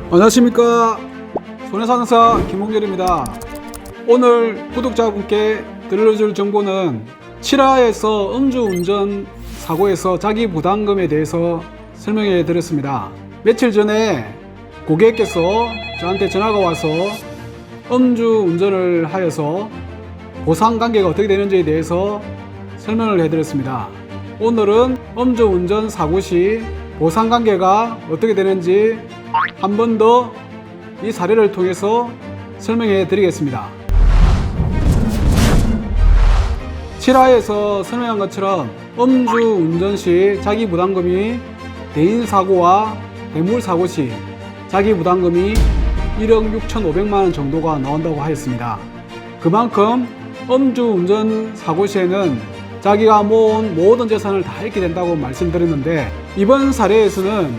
안녕하십니까, 손해상사 김홍렬입니다. 오늘 구독자분께 들려줄 정보는 7화에서 음주운전 사고에서 자기 부담금에 대해서 설명해 드렸습니다. 며칠 전에 고객께서 저한테 전화가 와서 음주운전을 하여서 보상관계가 어떻게 되는지에 대해서 설명을 해드렸습니다. 오늘은 음주운전 사고 시 보상관계가 어떻게 되는지 한 번 더 이 사례를 통해서 설명해 드리겠습니다. 7화에서 설명한 것처럼 음주운전 시 자기 부담금이 대인사고와 대물사고 시 자기 부담금이 1억 6,500만원 정도가 나온다고 하였습니다. 그만큼 음주운전 사고 시에는 자기가 모은 모든 재산을 다 잃게 된다고 말씀드렸는데, 이번 사례에서는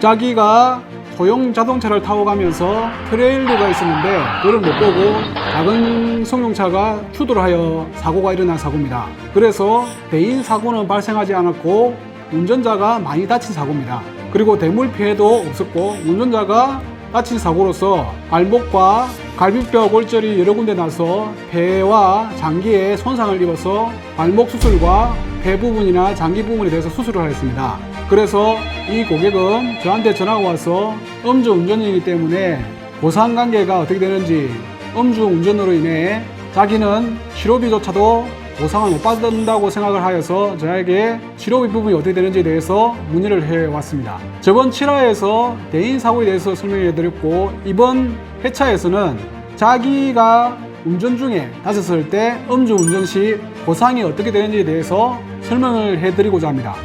자기가 소형 자동차를 타고 가면서 트레일러가 있었는데 그걸 못 보고 작은 승용차가 추돌을 하여 사고가 일어난 사고입니다. 그래서 대인 사고는 발생하지 않았고 운전자가 많이 다친 사고입니다. 그리고 대물 피해도 없었고, 운전자가 다친 사고로서 발목과 갈비뼈 골절이 여러 군데 나서 폐와 장기에 손상을 입어서 발목 수술과 폐 부분이나 장기 부분에 대해서 수술을 하였습니다. 그래서 이 고객은 저한테 전화가 와서 음주운전이기 때문에 보상관계가 어떻게 되는지, 음주운전으로 인해 자기는 치료비조차도 보상을 못 받는다고 생각을 하여서 저에게 치료비 부분이 어떻게 되는지에 대해서 문의를 해왔습니다. 저번 7화에서 대인사고에 대해서 설명해 드렸고, 이번 회차에서는 자기가 운전 중에 다쳤을 때 음주운전 시 보상이 어떻게 되는지에 대해서 설명을 해드리고자 합니다.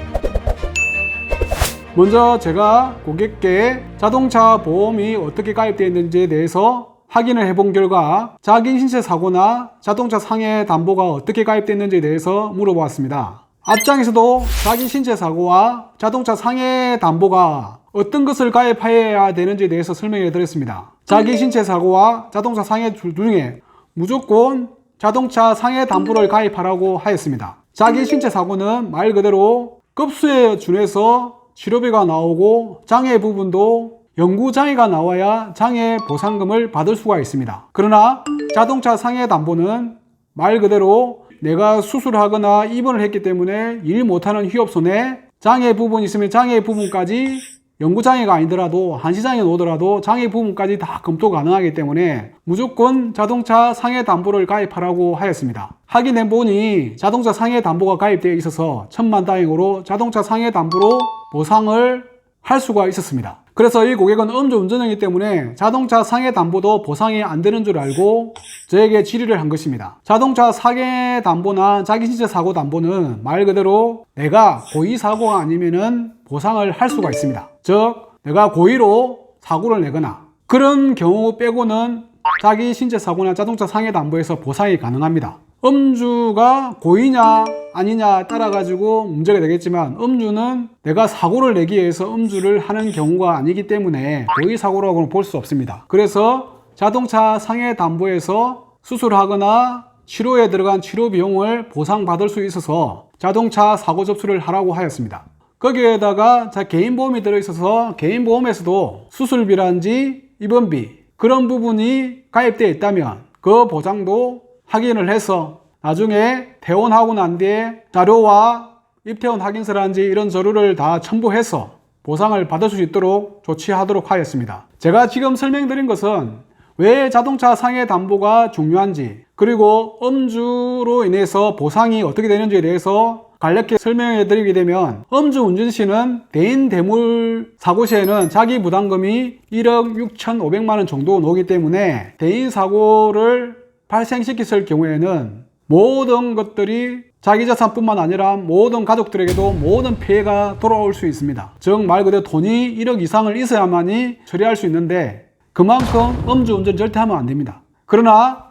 먼저 제가 고객께 자동차 보험이 어떻게 가입되어 있는지에 대해서 확인을 해본 결과 자기 신체 사고나 자동차 상해 담보가 어떻게 가입되어 있는지에 대해서 물어보았습니다. 앞장에서도 자기 신체 사고와 자동차 상해 담보가 어떤 것을 가입해야 되는지에 대해서 설명해 드렸습니다. 자기 신체 사고와 자동차 상해 중에 무조건 자동차 상해 담보를 가입하라고 하였습니다. 자기 신체 사고는 말 그대로 급수에 준해서 치료비가 나오고 장애 부분도 영구장애가 나와야 장애 보상금을 받을 수가 있습니다. 그러나 자동차 상해 담보는 말 그대로 내가 수술하거나 입원을 했기 때문에 일 못하는 휴업손해, 장애 부분이 있으면 장애 부분까지, 영구장애가 아니더라도 한시장애 오더라도 장애 부분까지 다 검토 가능하기 때문에 무조건 자동차 상해 담보를 가입하라고 하였습니다. 확인해 보니 자동차 상해 담보가 가입되어 있어서 천만다행으로 자동차 상해 담보로 보상을 할 수가 있었습니다. 그래서 이 고객은 음주운전이기 때문에 자동차 상해 담보도 보상이 안 되는 줄 알고 저에게 질의를 한 것입니다. 자동차 상해 담보나 자기 신체 사고 담보는 말 그대로 내가 고의 사고가 아니면은 보상을 할 수가 있습니다. 즉 내가 고의로 사고를 내거나 그런 경우 빼고는 자기 신체 사고나 자동차 상해 담보에서 보상이 가능합니다. 음주가 고의냐 아니냐 따라 가지고 문제가 되겠지만, 음주는 내가 사고를 내기 위해서 음주를 하는 경우가 아니기 때문에 고의 사고라고는 볼 수 없습니다. 그래서 자동차 상해 담보에서 수술하거나 치료에 들어간 치료 비용을 보상받을 수 있어서 자동차 사고 접수를 하라고 하였습니다. 거기에다가 개인보험이 들어있어서 개인보험에서도 수술비라든지 입원비 그런 부분이 가입되어 있다면 그 보장도 확인을 해서 나중에 퇴원하고 난 뒤에 자료와 입퇴원 확인서라든지 이런 서류를 다 첨부해서 보상을 받을 수 있도록 조치하도록 하였습니다. 제가 지금 설명드린 것은 왜 자동차 상해 담보가 중요한지, 그리고 음주로 인해서 보상이 어떻게 되는지에 대해서 간략히 설명해 드리게 되면, 음주운전 시는 대인 대물 사고 시에는 자기 부담금이 1억 6,500만원 정도 나오기 때문에 대인 사고를 발생시켰을 경우에는 모든 것들이 자기 자산뿐만 아니라 모든 가족들에게도 모든 피해가 돌아올 수 있습니다. 즉 말 그대로 돈이 1억 이상을 있어야만이 처리할 수 있는데, 그만큼 음주운전 절대 하면 안 됩니다. 그러나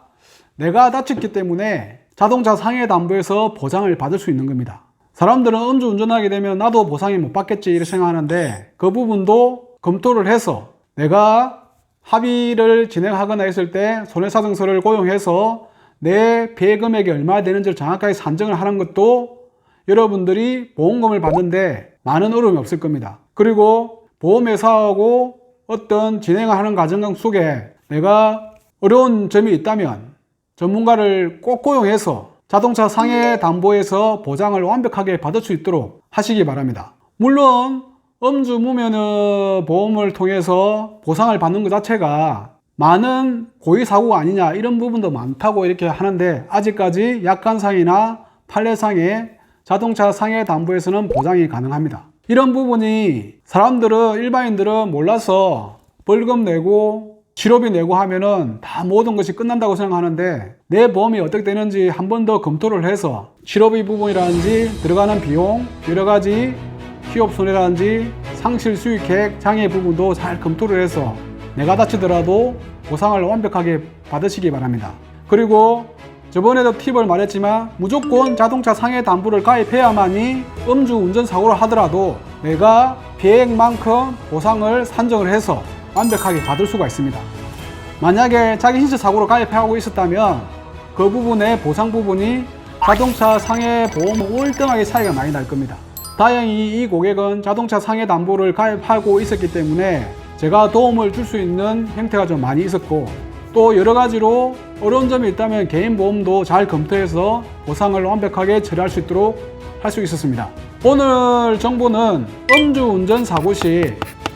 내가 다쳤기 때문에 자동차 상해 담보에서 보상을 받을 수 있는 겁니다. 사람들은 음주운전하게 되면 나도 보상이 못 받겠지 이렇게 생각하는데, 그 부분도 검토를 해서 내가 합의를 진행하거나 했을 때 손해사정서를 고용해서 내 피해 금액이 얼마나 되는지를 정확하게 산정을 하는 것도 여러분들이 보험금을 받는데 많은 어려움이 없을 겁니다. 그리고 보험회사하고 어떤 진행을 하는 과정 속에 내가 어려운 점이 있다면 전문가를 꼭 고용해서 자동차 상해 담보에서 보장을 완벽하게 받을 수 있도록 하시기 바랍니다. 물론 음주무면 보험을 통해서 보상을 받는 것 자체가 많은 고의사고가 아니냐 이런 부분도 많다고 이렇게 하는데 아직까지 약관상이나 판례상의 자동차 상해 담보에서는 보장이 가능합니다. 이런 부분이 일반인들은 몰라서 벌금 내고 치료비 내고 하면은 다 모든 것이 끝난다고 생각하는데 내 보험이 어떻게 되는지 한 번 더 검토를 해서 치료비 부분이라든지 들어가는 비용, 여러 가지 피업 손해라든지 상실 수익 계획 장애 부분도 잘 검토를 해서 내가 다치더라도 보상을 완벽하게 받으시기 바랍니다. 그리고 저번에도 팁을 말했지만 무조건 자동차 상해 담보를 가입해야만이 음주운전 사고를 하더라도 내가 피해액만큼 보상을 산정을 해서 완벽하게 받을 수가 있습니다. 만약에 자기 신체 사고를 가입하고 있었다면 그 부분의 보상 부분이 자동차 상해 보험은 월등하게 차이가 많이 날 겁니다. 다행히 이 고객은 자동차 상해 담보를 가입하고 있었기 때문에 제가 도움을 줄 수 있는 형태가 좀 많이 있었고 또 여러 가지로 어려운 점이 있다면 개인 보험도 잘 검토해서 보상을 완벽하게 처리할 수 있도록 할 수 있었습니다. 오늘 정보는 음주운전 사고 시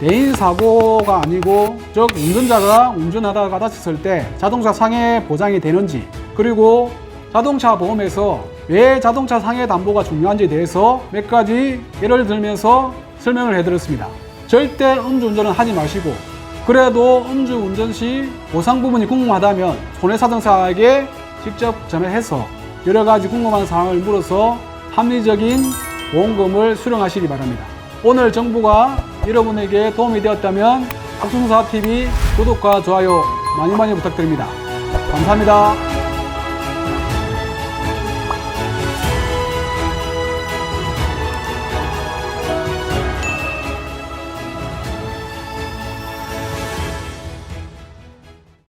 개인 사고가 아니고 즉 운전자가 운전하다가 다쳤을 때 자동차 상해 보장이 되는지 그리고 자동차 보험에서 왜 자동차 상해 담보가 중요한지에 대해서 몇 가지 예를 들면서 설명을 해드렸습니다. 절대 음주운전은 하지 마시고 그래도 음주운전 시 보상 부분이 궁금하다면 손해사정사에게 직접 전화해서 여러 가지 궁금한 사항을 물어서 합리적인 보험금을 수령하시기 바랍니다. 오늘 정보가 여러분에게 도움이 되었다면 박순사TV 구독과 좋아요 많이 부탁드립니다. 감사합니다.